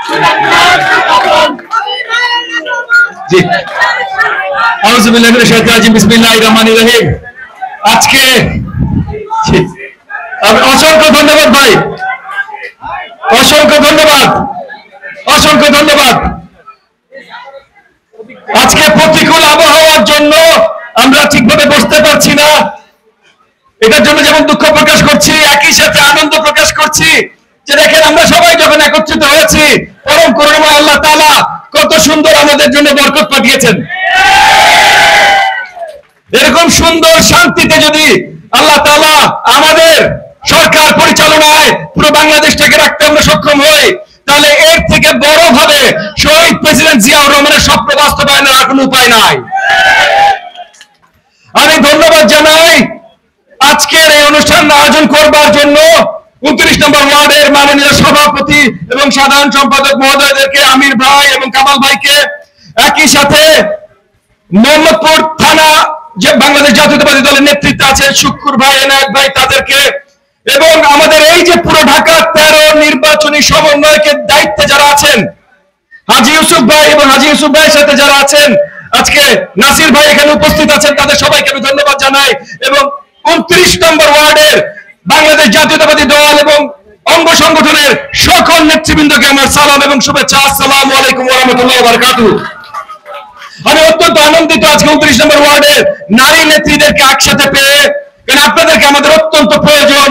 জি, আউযু বিল্লাহি মিনাশ শাইতানির রাজিম, বিসমিল্লাহির রহমানির রহিম। আজকে অসংখ্য ধন্যবাদ ভাই, অসংখ্য ধন্যবাদ, অসংখ্য ধন্যবাদ। আজকে প্রতিকূল আবহাওয়ার জন্য আমরা ঠিকভাবে বসতে পারছি না, এটার জন্য যেমন দুঃখ প্রকাশ করছি, একই সাথে আনন্দ প্রকাশ করছি যে দেখেন আমরা সবাই যখন একত্রিত হয়েছি, পরম করুণাময় আল্লাহ তাআলা কত সুন্দর আমাদের জন্য বরকত পাঠিয়েছেন। এরকম সুন্দর শান্তিতে যদি আল্লাহ তাআলা আমাদের সরকার পরিচালনায় পুরো বাংলাদেশটাকে রাখতে আমরা সক্ষম হই, তাহলে এর থেকে বড় ভাবে শহীদ প্রেসিডেন্ট জিয়াউর রহমানের স্বপ্ন বাস্তবায়নের আর কোনো উপায় নাই। আমি ধন্যবাদ জানাই আজকের এই অনুষ্ঠান আয়োজন করবার জন্য 29 নম্বর ওয়ার্ডের মাননীয় সভাপতি এবং সাধারণ সম্পাদক মহোদয়দেরকে, আমির ভাই এবং কামাল ভাইকে, একই সাথে মোহাম্মদপুর থানা যে বাংলাদেশ জাতীয়তাবাদী দলের নেতৃত্বে আছেন শুক্কুর ভাই, এনায়েত ভাই, তাদেরকে, এবং আমাদের এই যে পুরো ঢাকা 13 নির্বাচনী সমন্বয়কের দায়িত্বে যারা আছেন হাজী ইউসুফ ভাই এবং হাজী ইউসুফ ভাইয়ের সাথে যারা আছেন, আজকে নাসির ভাই এখানে উপস্থিত আছেন, তাদের সবাইকে আমি ধন্যবাদ জানাই। এবং 29 নম্বর ওয়ার্ডের বাংলাদেশ জাতীয়তাবাদী দল এবং অঙ্গ সংগঠনের সকল নেতৃবৃন্দকে আমার সালাম এবং শুভেচ্ছা। আসসালামু আলাইকুম ওয়া রাহমাতুল্লাহি ওয়া বারাকাতুহু। আমি অত্যন্ত আনন্দিত আজকে 29 নম্বর ওয়ার্ডের নারী নেত্রীদেরকে একসাথে পেয়ে, কারণ আপনাদেরকে আমাদের অত্যন্ত প্রয়োজন।